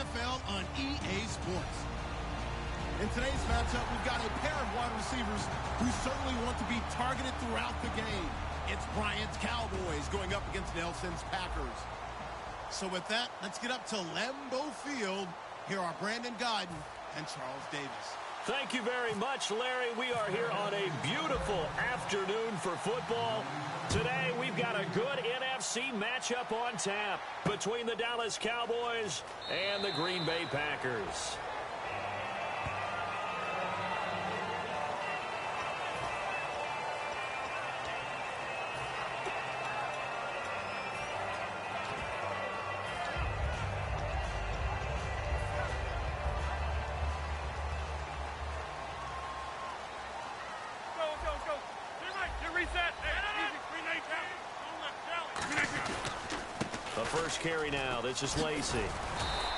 NFL on EA Sports. In today's matchup, we've got a pair of wide receivers who certainly want to be targeted throughout the game. It's Bryant's Cowboys going up against Nelson's Packers. So with that, let's get up to Lambeau Field. Here are Brandon Godden and Charles Davis. Thank you very much, Larry. We are here on a beautiful afternoon for football. Today, we've got a good NFC matchup on tap between the Dallas Cowboys and the Green Bay Packers. First carry now. This is Lacy.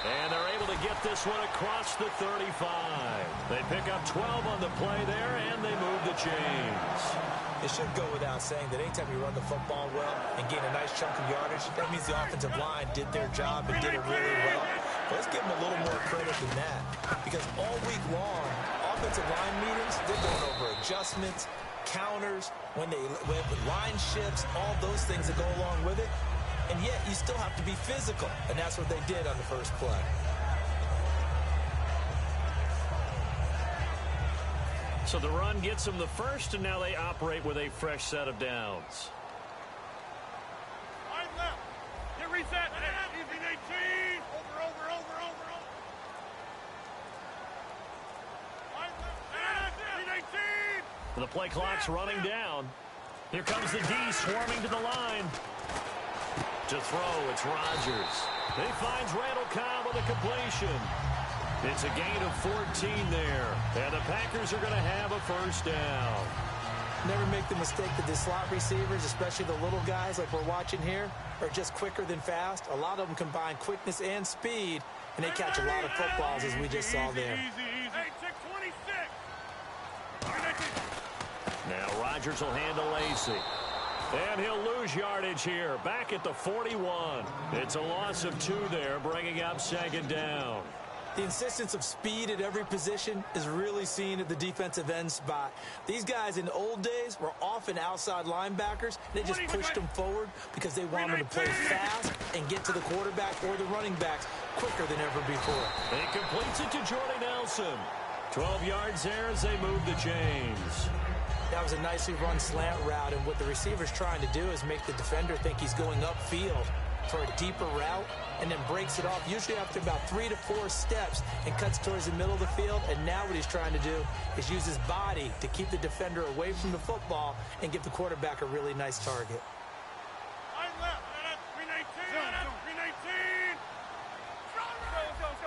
And they're able to get this one across the 35. They pick up 12 on the play there, and they move the chains. It should go without saying that anytime you run the football well and gain a nice chunk of yardage, that means the offensive line did their job and did it really well. But let's give them a little more credit than that. Because all week long, offensive line meetings, they're going over adjustments, counters, when line shifts, all those things that go along with it. And yet, you still have to be physical. And that's what they did on the first play. So the run gets them the first, and now they operate with a fresh set of downs. Line left. Get reset. Easy 18. Over. Line left. 18. The play clock's running down. Here comes the D swarming to the line. To throw, it's Rodgers. He finds Randall Cobb with a completion. It's a gain of 14 there. And the Packers are going to have a first down. Never make the mistake that the slot receivers, especially the little guys like we're watching here, are just quicker than fast. A lot of them combine quickness and speed, and they catch a lot of footballs, as we just saw there. Hey, 26. Now Rodgers will handle Lacy. And he'll lose yardage here, back at the 41. It's a loss of 2 there, bringing up second down. The insistence of speed at every position is really seen at the defensive end spot. These guys in the old days were often outside linebackers. They just pushed them forward because they wanted to play fast and get to the quarterback or the running backs quicker than ever before. He completes it to Jordy Nelson. 12 yards there as they move the chains. That was a nicely run slant route, and what the receiver's trying to do is make the defender think he's going upfield for a deeper route and then breaks it off, usually after about 3 to 4 steps, and cuts towards the middle of the field. And now what he's trying to do is use his body to keep the defender away from the football and give the quarterback a really nice target. Line left. 319. Go.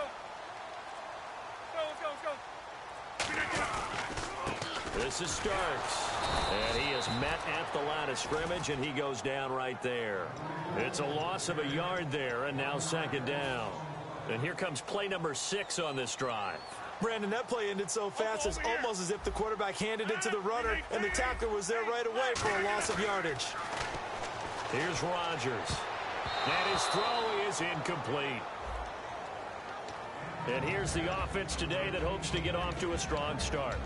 This is Starks, and he is met at the line of scrimmage, and he goes down right there. It's a loss of a yard there, and now second down. And here comes play number 6 on this drive. Brandon, that play ended so fast, it's almost as if the quarterback handed it to the runner, and the tackler was there right away for a loss of yardage. Here's Rodgers, and his throw is incomplete. And here's the offense today that hopes to get off to a strong start.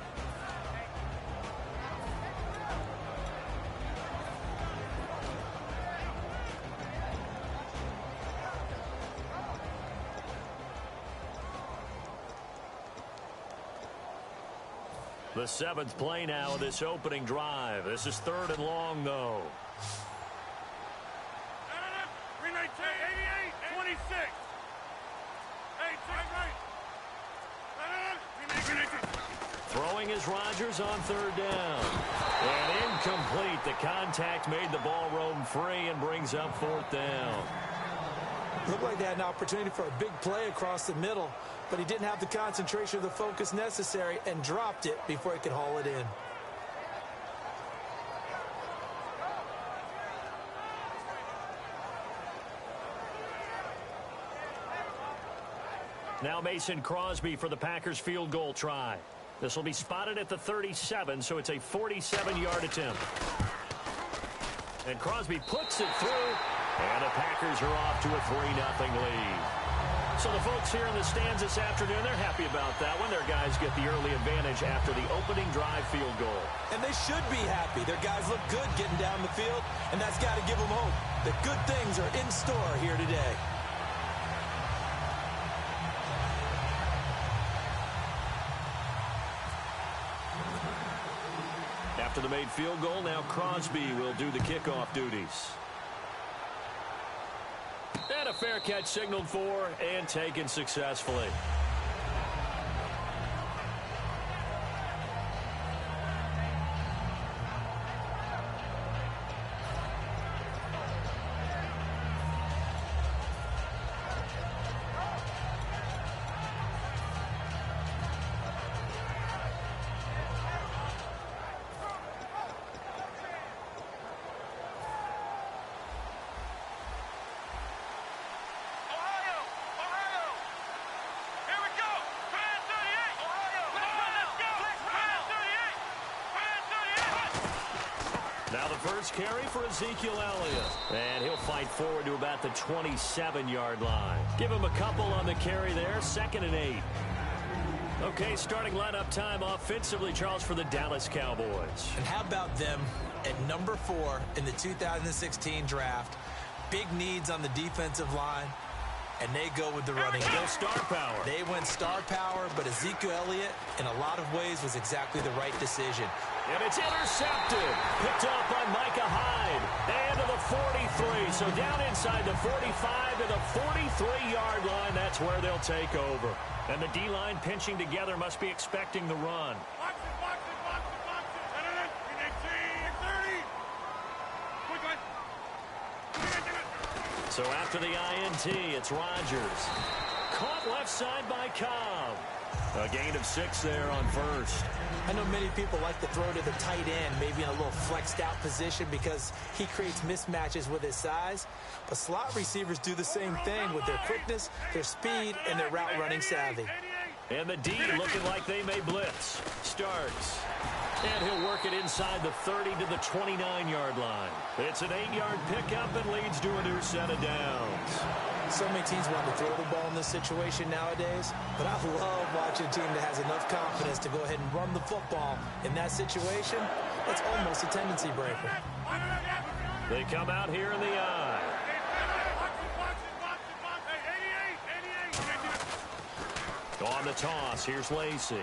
The 7th play now of this opening drive. This is 3rd and long, though. 319, 88, 26. Throwing is Rodgers on 3rd down. And incomplete. The contact made the ball roam free and brings up 4th down. Looked like they had an opportunity for a big play across the middle, but he didn't have the concentration or the focus necessary and dropped it before he could haul it in. Now Mason Crosby for the Packers field goal try. This will be spotted at the 37, so it's a 47-yard attempt. And Crosby puts it through, and the Packers are off to a 3-0 lead. So the folks here in the stands this afternoon, they're happy about that one. Their guys get the early advantage after the opening drive field goal. And they should be happy. Their guys look good getting down the field, and that's got to give them hope that good things are in store here today. After the made field goal, now Crosby will do the kickoff duties. And a fair catch signaled for and taken successfully. Now the first carry for Ezekiel Elliott. And he'll fight forward to about the 27-yard line. Give him a couple on the carry there. 2nd and 8. Okay, starting lineup time offensively, Charles, for the Dallas Cowboys. And how about them at number 4 in the 2016 draft? Big needs on the defensive line. And they go with the running. Go star power. They went star power, but Ezekiel Elliott, in a lot of ways, was exactly the right decision. And it's intercepted. Picked up by Micah Hyde. And to the 43. So down inside the 45 to the 43-yard line. That's where they'll take over. And the D-line pinching together must be expecting the run. Box it, box it, box it, box it. 30. So after the INT, it's Rodgers. Caught left side by Cobb. A gain of 6 there on first. I know many people like to throw to the tight end, maybe in a little flexed out position because he creates mismatches with his size. But slot receivers do the same thing with their quickness, their speed, and their route running savvy. And the D looking like they may blitz. Starts. And he'll work it inside the 30 to the 29-yard line. It's an 8-yard pickup and leads to a new set of downs. So many teams want to throw the ball in this situation nowadays, but I love watching a team that has enough confidence to go ahead and run the football. In that situation, that's almost a tendency breaker. They come out here in the eye. On the toss, here's Lacy.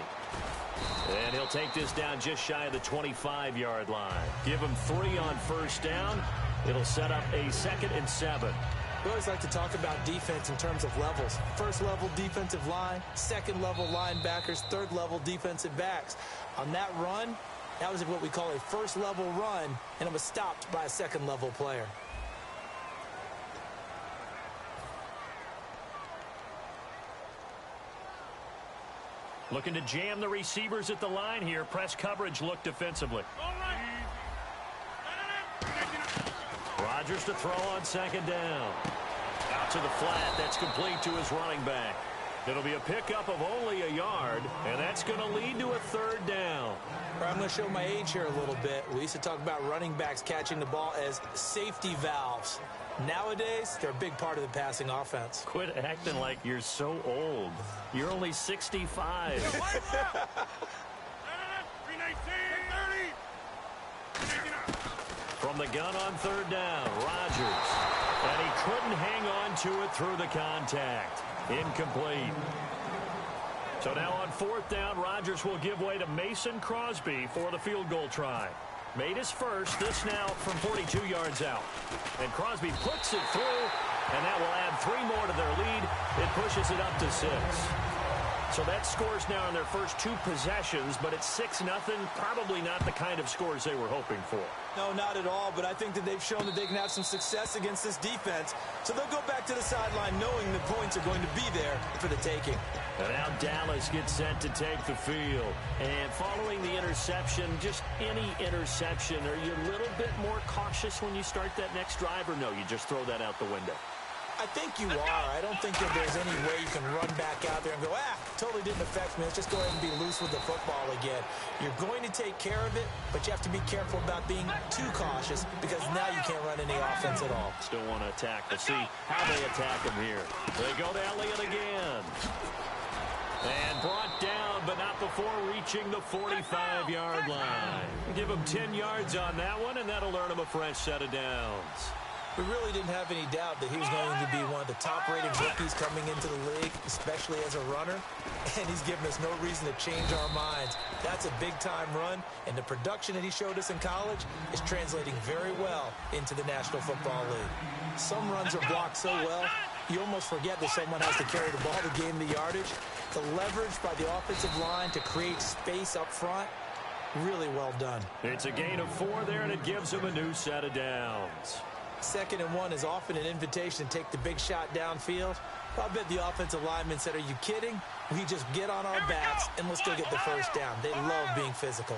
And he'll take this down just shy of the 25-yard line. Give him 3 on first down. It'll set up a 2nd and 7. We always like to talk about defense in terms of levels. First-level defensive line, second-level linebackers, third-level defensive backs. On that run, that was what we call a first-level run, and it was stopped by a second-level player. Looking to jam the receivers at the line here. Press coverage look defensively. Rodgers to throw on 2nd down. Out to the flat. That's complete to his running back. It'll be a pickup of only a yard, and that's going to lead to a 3rd down. I'm going to show my age here a little bit. We used to talk about running backs catching the ball as safety valves. Nowadays, they're a big part of the passing offense. Quit acting like you're so old. You're only 65. From the gun on 3rd down, Rodgers. And he couldn't hang on to it through the contact. Incomplete. So now on 4th down, Rodgers will give way to Mason Crosby for the field goal try. Made his first, this now from 42 yards out. And Crosby puts it through, and that will add 3 more to their lead. It pushes it up to 6. So that scores now in their first 2 possessions, but it's 6-0. Probably not the kind of scores they were hoping for. No, not at all, but I think that they've shown that they can have some success against this defense. So they'll go back to the sideline knowing the points are going to be there for the taking. And now Dallas gets set to take the field. And following the interception, just any interception, are you a little bit more cautious when you start that next drive, or no, you just throw that out the window? I think you are. I don't think that there's any way you can run back out there and go, totally didn't affect me. Let's just go ahead and be loose with the football again. You're going to take care of it, but you have to be careful about being too cautious because now you can't run any offense at all. Still want to attack. We'll see how they attack him here. They go to Elliott again. And brought down, but not before reaching the 45-yard line. Give him 10 yards on that one, and that'll earn him a fresh set of downs. We really didn't have any doubt that he was going to be one of the top-rated rookies coming into the league, especially as a runner. And he's given us no reason to change our minds. That's a big-time run, and the production that he showed us in college is translating very well into the National Football League. Some runs are blocked so well, you almost forget that someone has to carry the ball to gain the yardage. The leverage by the offensive line to create space up front, really well done. It's a gain of 4 there, and it gives him a new set of downs. 2nd and 1 is often an invitation to take the big shot downfield. I bet the offensive lineman said, are you kidding? We just get on our backs and let's go get the first down. They love being physical.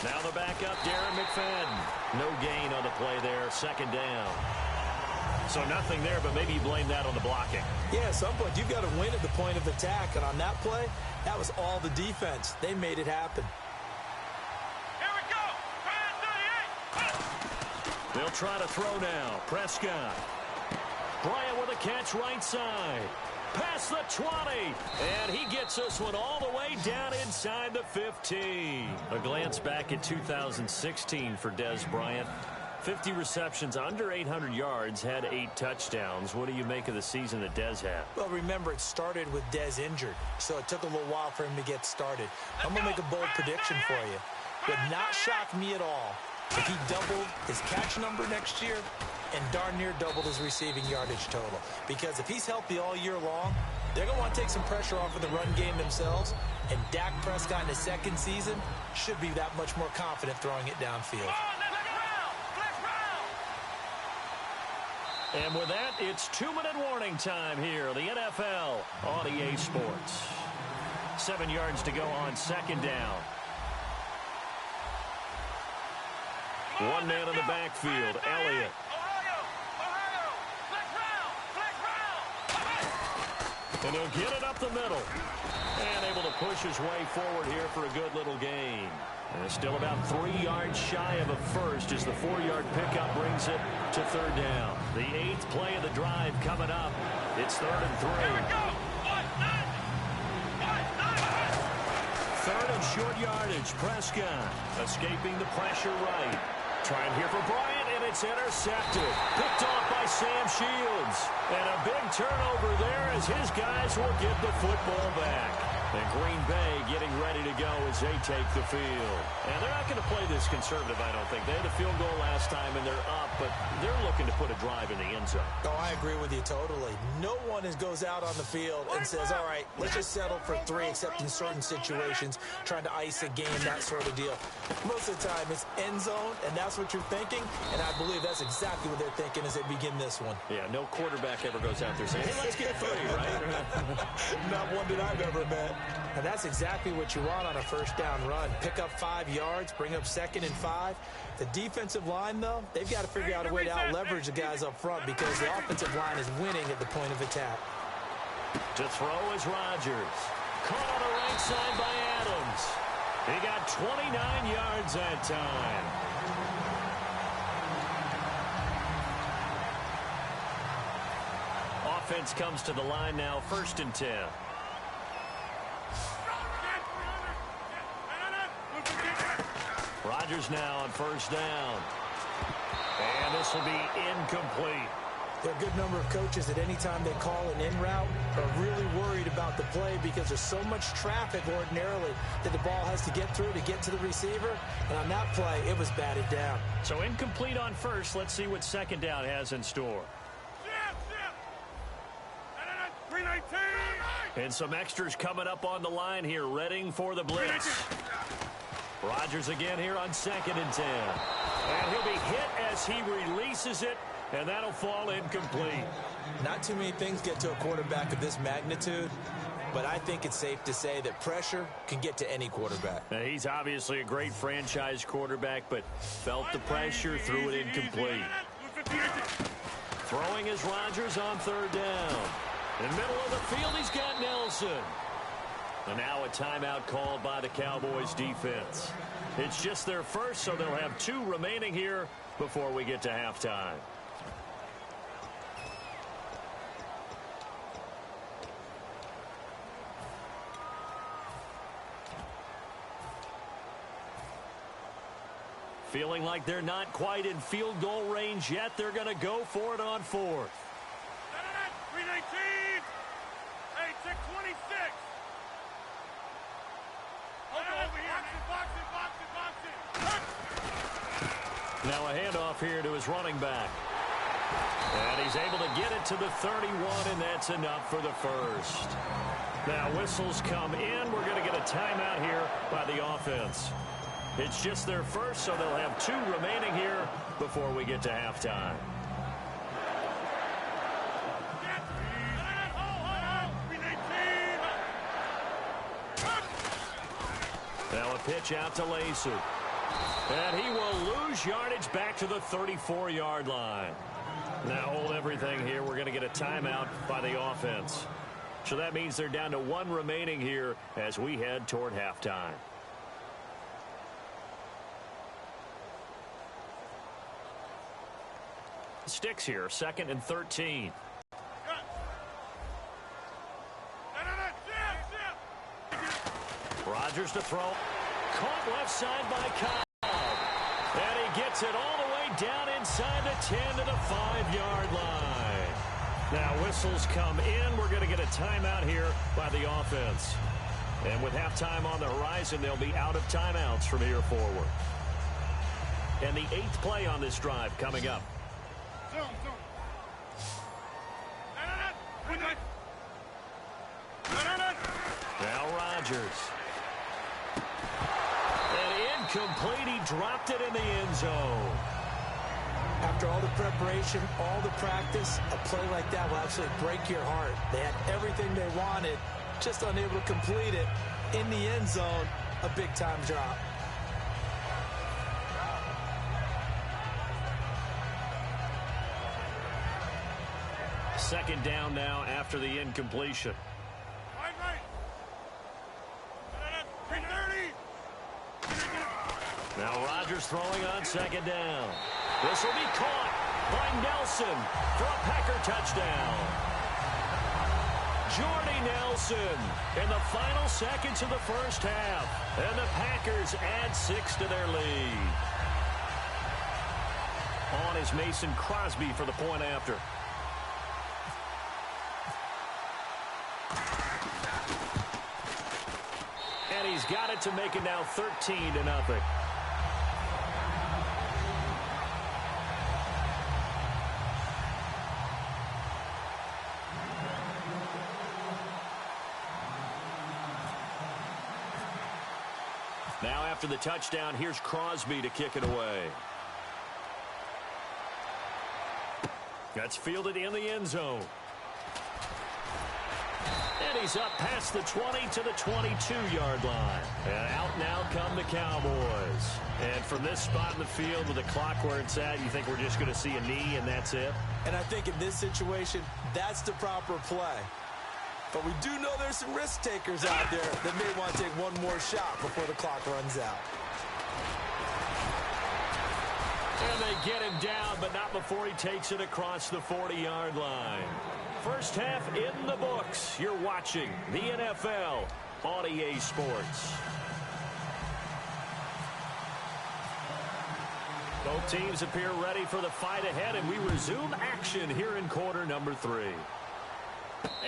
Now the backup, Darren McFadden. No gain on the play there, 2nd down. So nothing there, but maybe you blame that on the blocking. Yeah, at some point you've got to win at the point of attack, and on that play, that was all the defense. They made it happen. They'll try to throw now. Prescott. Bryant with a catch right side. Past the 20. And he gets this one all the way down inside the 15. A glance back at 2016 for Dez Bryant. 50 receptions, under 800 yards, had 8 touchdowns. What do you make of the season that Dez had? Well, remember, it started with Dez injured, so it took a little while for him to get started. I'm going to make a bold prediction for you. Would not shock me at all if he doubled his catch number next year and darn near doubled his receiving yardage total. Because if he's healthy all year long, they're going to want to take some pressure off of the run game themselves, and Dak Prescott in his 2nd season should be that much more confident throwing it downfield. And with that, it's 2-minute warning time here, the NFL on EA Sports. 7 yards to go on 2nd down. One man in the backfield, Elliott. And he'll get it up the middle. And able to push his way forward here for a good little gain. And still about 3 yards shy of a first as the 4-yard pickup brings it to 3rd down. The 8th play of the drive coming up. It's 3rd and 3. 3rd and short yardage. Prescott escaping the pressure right. Trying here for Bryant, and it's intercepted. Picked off by Sam Shields. And a big turnover there as his guys will get the football back. And Green Bay getting ready to go as they take the field. And they're not going to play this conservative, I don't think. They had a field goal last time, and they're up, but they're looking to put a drive in the end zone. Oh, I agree with you totally. No one goes out on the field and says, all right, let's just settle for 3, except in certain situations, trying to ice a game, that sort of deal. Most of the time, it's end zone, and that's what you're thinking, and I believe that's exactly what they're thinking as they begin this one. Yeah, no quarterback ever goes out there saying, hey, let's get 3, right? Not one that I've ever met. And that's exactly what you want on a 1st down run. Pick up 5 yards, bring up 2nd and 5. The defensive line, though, they've got to figure out a way to out-leverage the guys up front because the offensive line is winning at the point of attack. To throw is Rodgers. Caught on the right side by Adams. He got 29 yards that time. Offense comes to the line now, 1st and 10. Rodgers now on 1st down. And this will be incomplete. There are a good number of coaches that any time they call an in route are really worried about the play because there's so much traffic ordinarily that the ball has to get through to get to the receiver. And on that play, it was batted down. So incomplete on 1st. Let's see what 2nd down has in store. And some extras coming up on the line here, readying for the blitz. Rodgers again here on 2nd and 10. And he'll be hit as he releases it, and that'll fall incomplete. Not too many things get to a quarterback of this magnitude, but I think it's safe to say that pressure can get to any quarterback. Now, he's obviously a great franchise quarterback, but felt the pressure, threw it incomplete. Throwing is Rodgers on third down. In the middle of the field, he's got Nelson. And now a timeout called by the Cowboys defense. It's just their first, so they'll have 2 remaining here before we get to halftime. Feeling like they're not quite in field goal range yet. They're going to go for it on 4th. 319. Hey, check 26. Over here. Box it. Now a handoff here to his running back. And he's able to get it to the 31, and that's enough for the first. Now whistles come in. We're going to get a timeout here by the offense. It's just their first, so they'll have 2 remaining here before we get to halftime. Now a pitch out to Lacy. And he will lose yardage back to the 34-yard line. Now hold everything here. We're going to get a timeout by the offense. So that means they're down to 1 remaining here as we head toward halftime. Sticks here, 2nd and 13. Rodgers to throw. Caught left side by Cobb. And he gets it all the way down inside the 10 to the 5-yard line. Now whistles come in. We're going to get a timeout here by the offense. And with halftime on the horizon, they'll be out of timeouts from here forward. And the 8th play on this drive coming up. Now Rodgers. And incomplete. He dropped it in the end zone. After all the preparation, all the practice, a play like that will absolutely break your heart. They had everything they wanted, just unable to complete it. In the end zone, a big-time drop. Second down now after the incompletion. Now Rodgers throwing on second down. This will be caught by Nelson for a Packer touchdown. Jordy Nelson in the final seconds of the first half. And the Packers add 6 to their lead. On is Mason Crosby for the point after. And he's got it to make it now 13-0. Now after the touchdown, here's Crosby to kick it away. That's fielded in the end zone. And he's up past the 20 to the 22-yard line. And out now come the Cowboys. And from this spot in the field with the clock where it's at, you think we're just going to see a knee and that's it? And I think in this situation, that's the proper play. But we do know there's some risk takers out there that may want to take one more shot before the clock runs out. And they get him down, but not before he takes it across the 40-yard line. First half in the books. You're watching the NFL on EA Sports. Both teams appear ready for the fight ahead, and we resume action here in quarter number 3.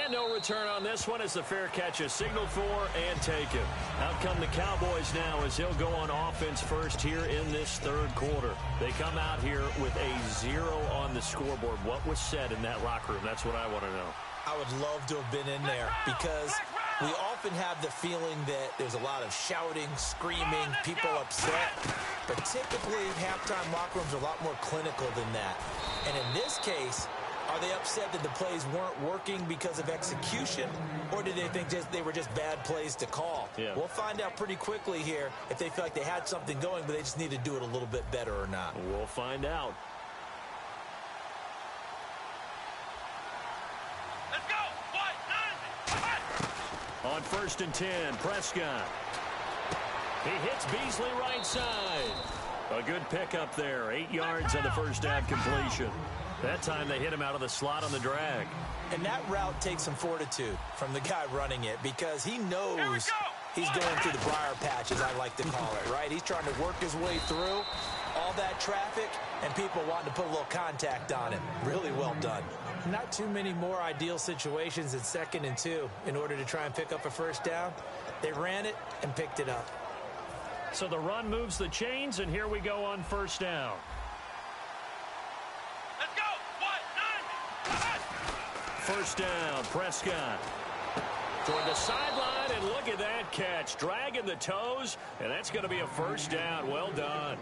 And no return on this one as the fair catch is signaled for and taken. Out come the Cowboys now as they'll go on offense first here in this third quarter. They come out here with a 0 on the scoreboard. What was said in that locker room? That's what I want to know. I would love to have been in there because we often have the feeling that there's a lot of shouting, screaming, people upset. But typically, halftime locker rooms are a lot more clinical than that. And in this case, are they upset that the plays weren't working because of execution, or did they think they were just bad plays to call? Yeah. We'll find out pretty quickly here if they feel like they had something going, but they just need to do it a little bit better or not. We'll find out. On 1st and 10, Prescott. He hits Beasley right side. A good pickup there. 8 yards on the first down completion. That time they hit him out of the slot on the drag. And that route takes some fortitude from the guy running it because he knows he's going through the briar patch, as I like to call it, right? He's trying to work his way through all that traffic and people wanting to put a little contact on him. Really well done. Not too many more ideal situations at 2nd and 2 in order to try and pick up a first down. They ran it and picked it up. So the run moves the chains, and here we go on 1st down. Let's go. 1st down, Prescott. Toward the sideline, and look at that catch. Dragging the toes, and that's going to be a first down. Well done.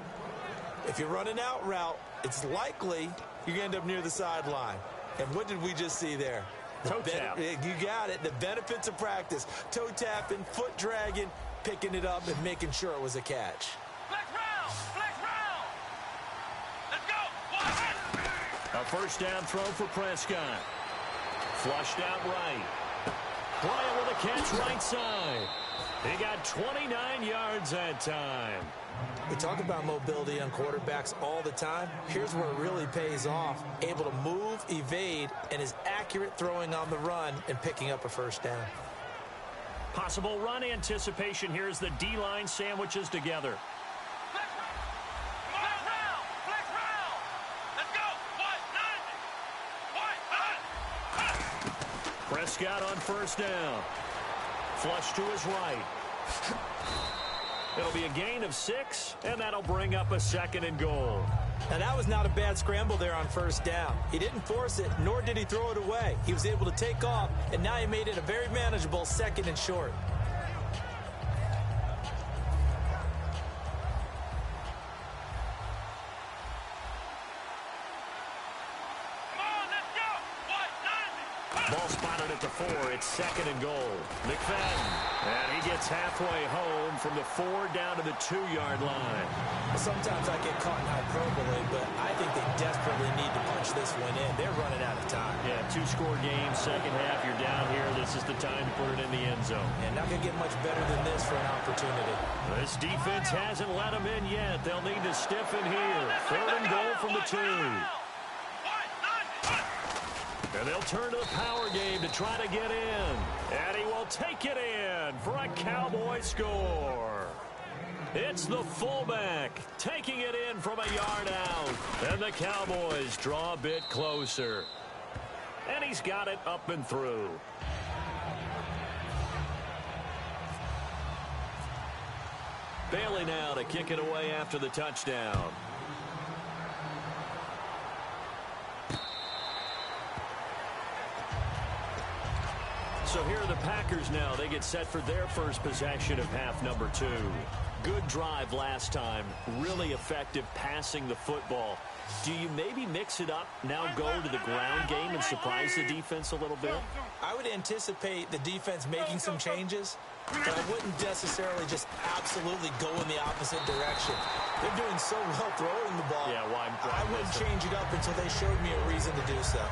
If you're running out route, it's likely you're going to end up near the sideline. And what did we just see there? Toe tap. You got it. The benefits of practice. Toe tapping, foot dragging, picking it up, and making sure it was a catch. Flex round. Flex round. Let's go. A first down throw for Prescott. Flushed out right. Bryant with a catch right side. He got 29 yards that time. We talk about mobility on quarterbacks all the time. Here's where it really pays off. Able to move, evade, and is accurate throwing on the run and picking up a first down. Possible run anticipation here as the D-line sandwiches together. Flex round. Flex round. Let's go. Prescott on 1st down. Flush to his right. It'll be a gain of 6, and that'll bring up a 2nd and goal. Now, that was not a bad scramble there on 1st down. He didn't force it, nor did he throw it away. He was able to take off, and now he made it a very manageable 2nd and short. Ball spotted at the 4. It's 2nd and goal. McFadden. And he gets halfway home from the 4 down to the 2-yard line. Sometimes I get caught in hyperbole, but I think they desperately need to punch this one in. They're running out of time. Yeah, 2-score game, second half. You're down here. This is the time to put it in the end zone. And not going to get much better than this for an opportunity. This defense hasn't let them in yet. They'll need to stiffen here. 3rd and goal from the 2. And they'll turn to the power game to try to get in. And he will take it in for a Cowboy score. It's the fullback taking it in from a yard out. And the Cowboys draw a bit closer. And he's got it up and through. Bailey now to kick it away after the touchdown. So here are the Packers now. They get set for their first possession of half number 2. Good drive last time. Really effective passing the football. Do you maybe mix it up, now go to the ground game and surprise the defense a little bit? I would anticipate the defense making some changes, but I wouldn't necessarily just absolutely go in the opposite direction. They're doing so well throwing the ball. Yeah, why? I wouldn't change it up until they showed me a reason to do so.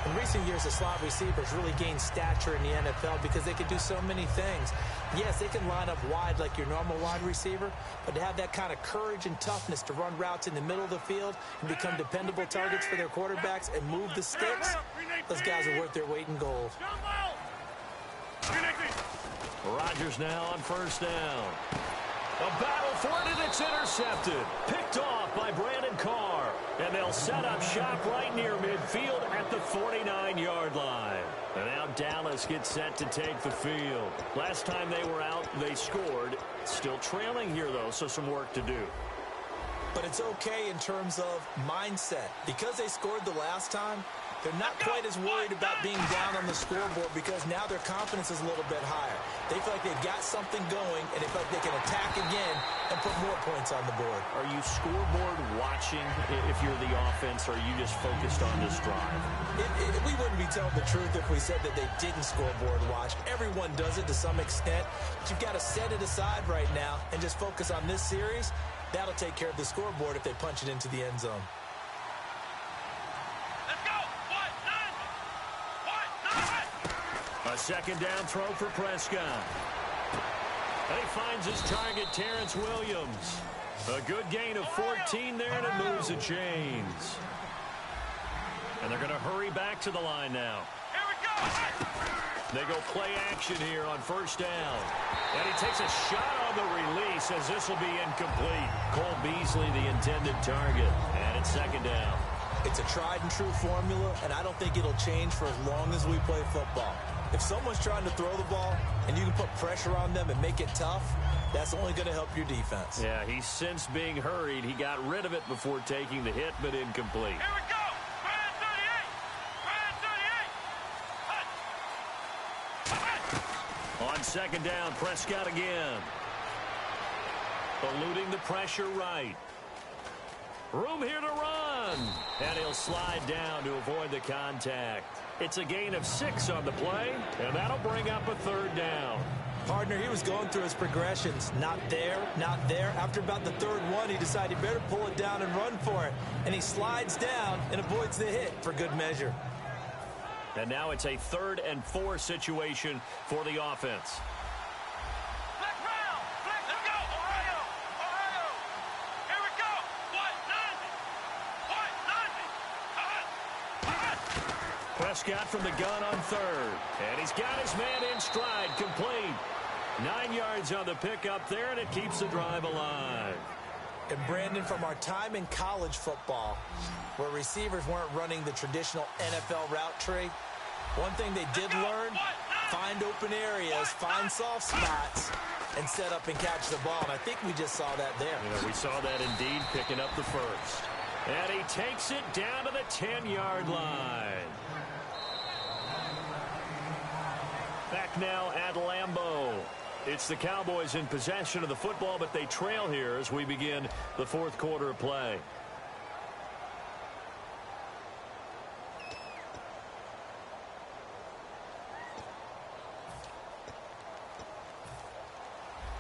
In recent years, the slot receivers really gained stature in the NFL because they can do so many things. Yes, they can line up wide like your normal wide receiver, but to have that kind of courage and toughness to run routes in the middle of the field and become dependable targets for their quarterbacks and move the sticks, those guys are worth their weight in gold. Rodgers now on 1st down. A battle for it, and it's intercepted. Picked off by Brandon Carr. And they'll set up shop right near midfield at the 49-yard line. And now Dallas gets set to take the field. Last time they were out, they scored. Still trailing here, though, so some work to do. But it's okay in terms of mindset. Because they scored the last time, they're not quite as worried about being down on the scoreboard because now their confidence is a little bit higher. They feel like they've got something going, and they feel like they can attack again and put more points on the board. Are you scoreboard watching if you're the offense, or are you just focused on this drive? We wouldn't be telling the truth if we said that they didn't scoreboard watch. Everyone does it to some extent, but you've got to set it aside right now and just focus on this series. That'll take care of the scoreboard if they punch it into the end zone. A A second down throw for Prescott. And he finds his target, Terrence Williams. A good gain of 14 there, and it moves the chains. And they're going to hurry back to the line now. Here we go. They go play action here on first down. And he takes a shot on the release as this will be incomplete. Cole Beasley, the intended target. And it's second down. It's a tried-and-true formula, and I don't think it'll change for as long as we play football. If someone's trying to throw the ball and you can put pressure on them and make it tough, that's only going to help your defense. Yeah, he's since being hurried. He got rid of it before taking the hit, but incomplete. Here we go. Brand 38. On second down, Prescott again. Eluding the pressure right. Room here to run. And he'll slide down to avoid the contact. It's a gain of 6 on the play, and that'll bring up a third down. Partner, he was going through his progressions. Not there, not there. After about the third one, he decided he better pull it down and run for it. And he slides down and avoids the hit for good measure. And now it's a 3rd and 4 situation for the offense. Let's go. Ohio. Here we go. Prescott from the gun on 3rd. And he's got his man in stride, complete. 9 yards on the pickup there, and it keeps the drive alive. And Brandon, from our time in college football, where receivers weren't running the traditional NFL route tree, one thing they did learn, find open areas, find soft spots, and set up and catch the ball. And I think we just saw that there. We saw that indeed, picking up the first. And he takes it down to the 10-yard line. Back now at Lambeau. It's the Cowboys in possession of the football, but they trail here as we begin the 4th quarter of play.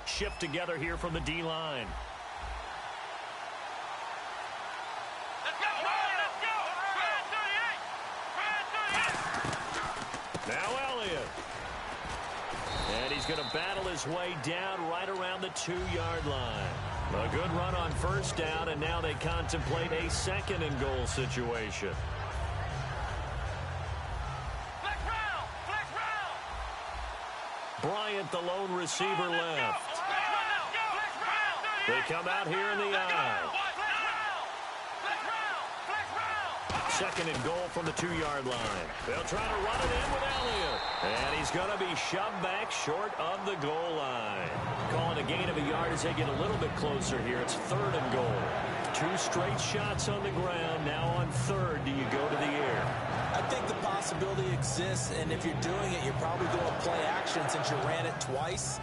Shift together here from the D-line. Let's go. Brand 38. Now Elliott. And he's going to battle his way down right around the 2-yard line. A good run on first down, and now they contemplate a 2nd and goal situation. Flex round. Bryant, the lone receiver, left. They come out here in the eye. 2nd and goal from the 2-yard line. They'll try to run it in with Elliott. And he's going to be shoved back short of the goal line. Calling a gain of a yard as they get a little bit closer here. It's 3rd and goal. 2 straight shots on the ground. Now on 3rd, do you go to the air? I think the possibility exists, and if you're doing it, you're probably going to play action since you ran it twice.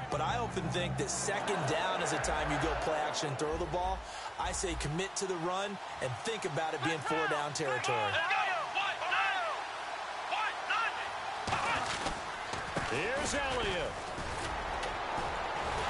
But I often think that 2nd down is the time you go play action, throw the ball. I say commit to the run and think about it being 4-down territory. Here's Elliott.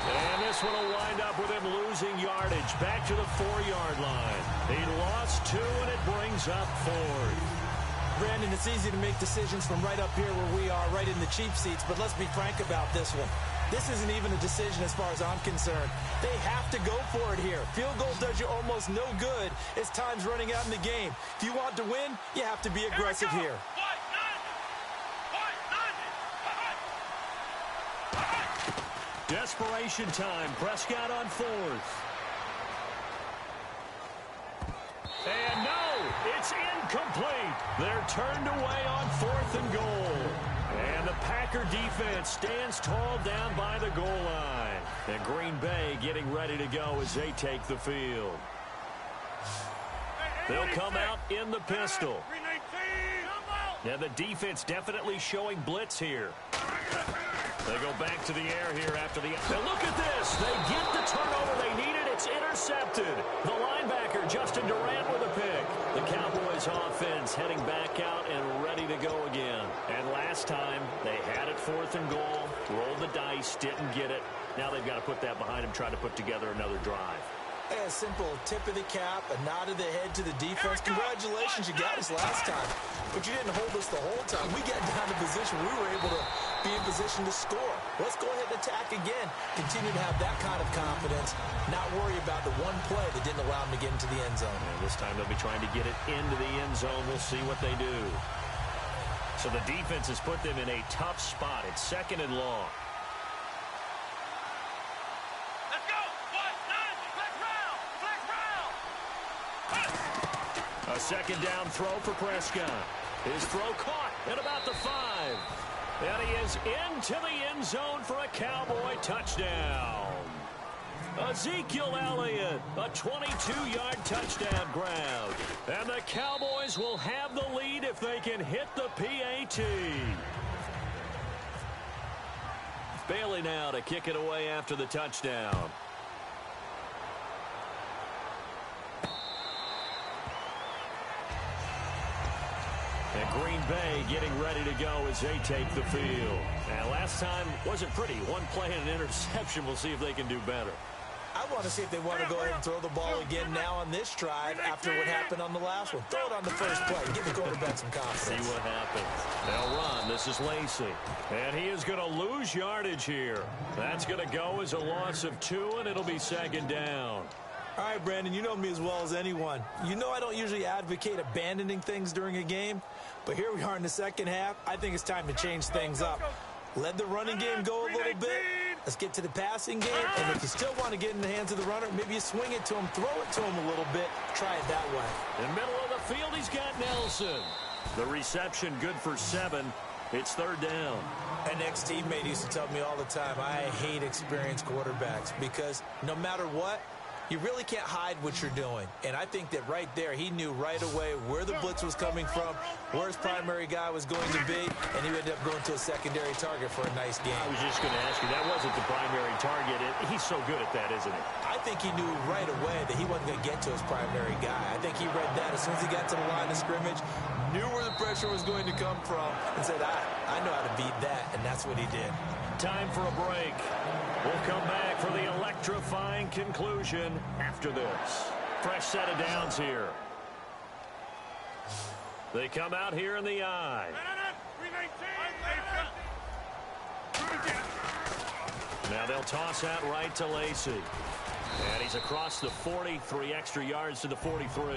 And this one will wind up with him losing yardage back to the 4-yard line. He lost 2, and it brings up 4th. Brandon, it's easy to make decisions from right up here where we are, right in the cheap seats, but let's be frank about this one. This isn't even a decision as far as I'm concerned. They have to go for it here. Field goal does you almost no good as time's running out in the game. If you want to win, you have to be aggressive here. Desperation time. Prescott on 4th. And no, it's incomplete. They're turned away on 4th and goal. And the Packer defense stands tall down by the goal line. And Green Bay getting ready to go as they take the field. They'll come out in the pistol. And the defense definitely showing blitz here. They go back to the air here after the... Now look at this. They get the turnover they needed. It's intercepted. The linebacker, Justin Durant, with a pick. The Cowboys offense heading back out and ready to go again. And last time, they had it 4th and goal, rolled the dice, didn't get it. Now they've got to put that behind them, try to put together another drive. A simple tip of the cap, a nod of the head to the defense. Congratulations, you got us last time. But you didn't hold us the whole time. We got down to position. We were able to be in position to score. Let's go ahead and attack again. Continue to have that kind of confidence. Not worry about the one play that didn't allow them to get into the end zone. And this time they'll be trying to get it into the end zone. We'll see what they do. So the defense has put them in a tough spot. It's 2nd and long. A 2nd down throw for Prescott. His throw caught at about the 5. And he is into the end zone for a Cowboy touchdown. Ezekiel Elliott, a 22-yard touchdown grab. And the Cowboys will have the lead if they can hit the PAT. Bailey now to kick it away after the touchdown. And Green Bay getting ready to go as they take the field. And last time wasn't pretty. One play and an interception. We'll see if they can do better. I want to see if they want to go ahead and throw the ball again now on this drive after what happened on the last one. Throw it on the first play. Give the quarterback some confidence. See what happens. They'll run. This is Lacy. And he is going to lose yardage here. That's going to go as a loss of 2, and it'll be 2nd down. All right, Brandon, you know me as well as anyone. You know I don't usually advocate abandoning things during a game, but here we are in the second half. I think it's time to change things up. Let the running game go a little bit. Let's get to the passing game, and if you still want to get in the hands of the runner, maybe you swing it to him, throw it to him a little bit, try it that way. In the middle of the field, he's got Nelson. The reception good for 7. It's 3rd down. An ex-teammate used to tell me all the time, I hate experienced quarterbacks because no matter what, you really can't hide what you're doing. And I think that right there, he knew right away where the blitz was coming from, where his primary guy was going to be, and he ended up going to a secondary target for a nice game. I was just going to ask you, that wasn't the primary target. He's so good at that, isn't he? I think he knew right away that he wasn't going to get to his primary guy. I think he read that as soon as he got to the line of scrimmage, knew where the pressure was going to come from, and said, I know how to beat that, and that's what he did. Time for a break. We'll come back for the electrifying conclusion after this. Fresh set of downs here. They come out here in the I. Now they'll toss out right to Lacy. And he's across the 40, 3 extra yards to the 43.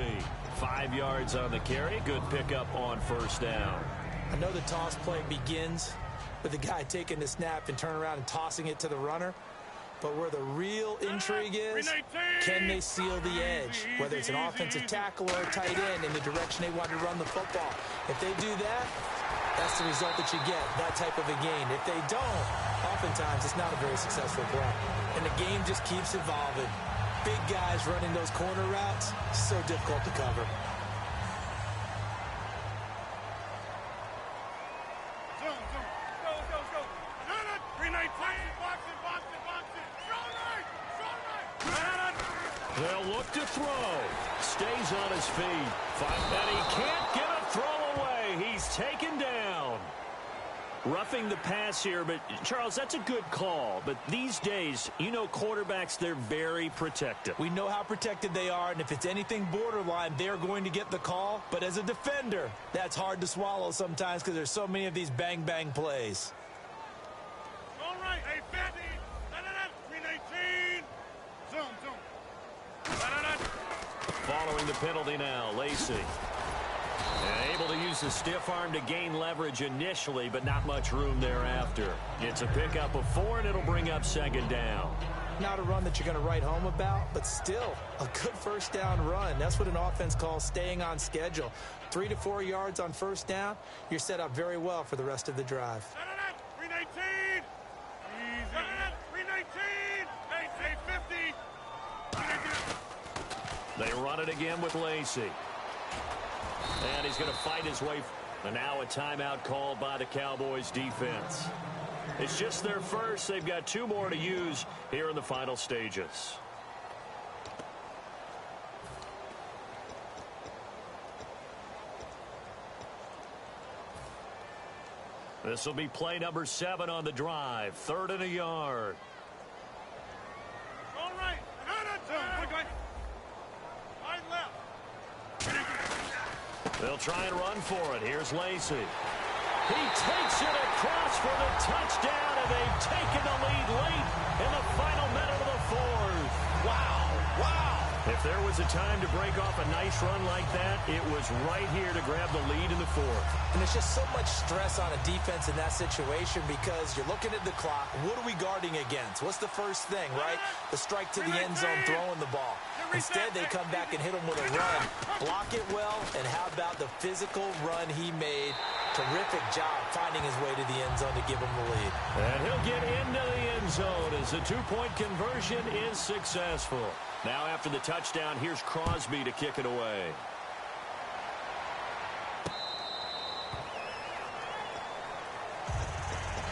5 yards on the carry. Good pickup on 1st down. I know the toss play begins with the guy taking the snap and turning around and tossing it to the runner. But where the real intrigue is, can they seal the edge? Whether it's an offensive tackle or a tight end in the direction they want to run the football. If they do that, that's the result that you get, that type of a gain. If they don't, oftentimes it's not a very successful play. And the game just keeps evolving. Big guys running those corner routes, so difficult to cover. They'll look to throw. Stays on his feet. And he can't get a throw away. He's taken down. Roughing the pass here, but Charles, that's a good call. But these days, you know quarterbacks, they're very protective. We know how protected they are, and if it's anything borderline, they're going to get the call. But as a defender, that's hard to swallow sometimes because there's so many of these bang-bang plays. All right, hey, 50. 319. Zone. Following the penalty now, Lacy. And able to use the stiff arm to gain leverage initially, but not much room thereafter. It's a pickup of 4, and it'll bring up 2nd down. Not a run that you're going to write home about, but still a good 1st down run. That's what an offense calls staying on schedule. 3 to 4 yards on 1st down, you're set up very well for the rest of the drive. 319. Easy. 319. Hey, 50. They run it again with Lacy. And he's going to fight his way. And now a timeout called by the Cowboys defense. It's just their first. They've got 2 more to use here in the final stages. This will be play number 7 on the drive. 3rd and a yard. All right. They'll try and run for it. Here's Lacey. He takes it across for the touchdown, and they've taken the lead late in the final minute of the fourth. Wow, wow. If there was a time to break off a nice run like that, it was right here to grab the lead in the fourth. And there's just so much stress on a defense in that situation because you're looking at the clock. What are we guarding against? What's the first thing, right? The strike to the end zone, throwing the ball. Instead, they come back and hit him with a run. Block it well, and how about the physical run he made? Terrific job finding his way to the end zone to give him the lead. And he'll get into the end zone as the two-point conversion is successful. Now after the touchdown, here's Crosby to kick it away.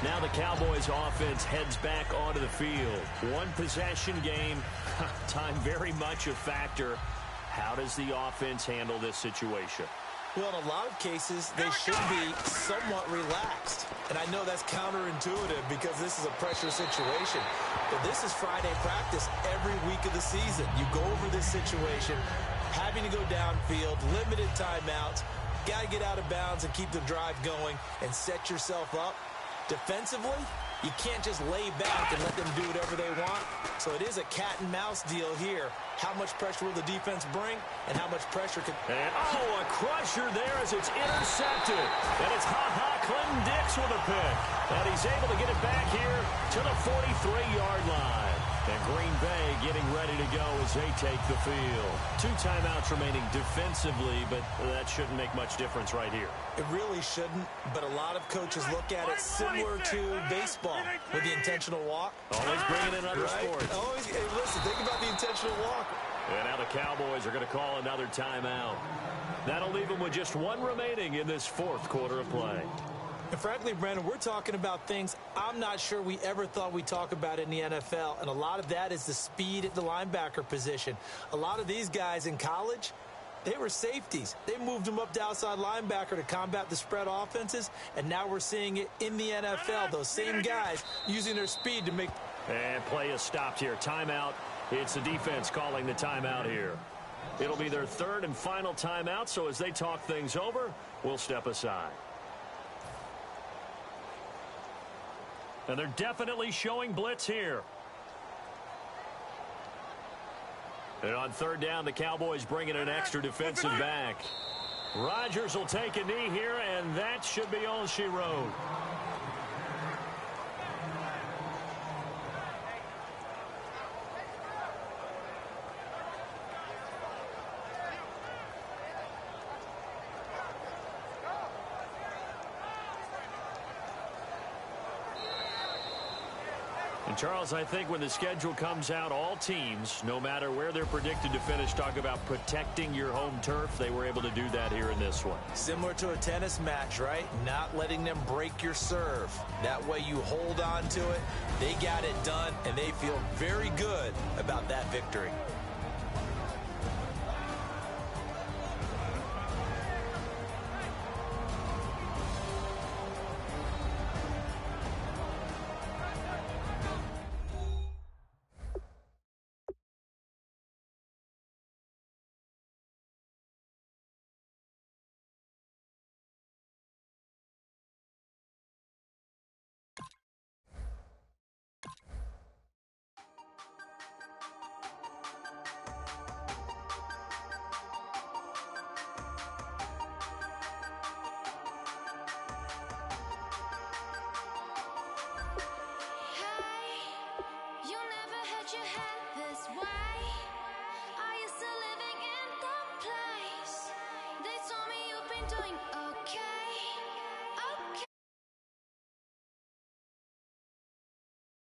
Now the Cowboys offense heads back onto the field. One possession game, time very much a factor. How does the offense handle this situation? Well, in a lot of cases, they should be somewhat relaxed. And I know that's counterintuitive because this is a pressure situation. But this is Friday practice every week of the season. You go over this situation, having to go downfield, limited timeouts, got to get out of bounds and keep the drive going and set yourself up. Defensively, you can't just lay back and let them do whatever they want. So it is a cat and mouse deal here. How much pressure will the defense bring and how much pressure can... And, a crusher there as it's intercepted. And it's Clinton Dix with a pick. And he's able to get it back here to the 43-yard line. And Green Bay getting ready to go as they take the field. 2 timeouts remaining defensively, but that shouldn't make much difference right here. It really shouldn't, but a lot of coaches look at it similar to baseball with the intentional walk. Always bringing in other sports. Always, hey, listen, think about the intentional walk. And now the Cowboys are going to call another timeout. That'll leave them with just 1 remaining in this fourth quarter of play. And frankly, Brandon, we're talking about things I'm not sure we ever thought we'd talk about in the NFL. And a lot of that is the speed at the linebacker position. A lot of these guys in college, they were safeties. They moved them up to outside linebacker to combat the spread offenses. And now we're seeing it in the NFL. Those same guys using their speed to make... And play is stopped here. Timeout. It's the defense calling the timeout here. It'll be their 3rd and final timeout. So as they talk things over, we'll step aside. And they're definitely showing blitz here. And on 3rd down, the Cowboys bring in an extra defensive back. Rodgers will take a knee here, and that should be all she wrote. And Charles, I think when the schedule comes out, all teams, no matter where they're predicted to finish, talk about protecting your home turf. They were able to do that here in this one. Similar to a tennis match, right? Not letting them break your serve. That way you hold on to it. They got it done, and they feel very good about that victory.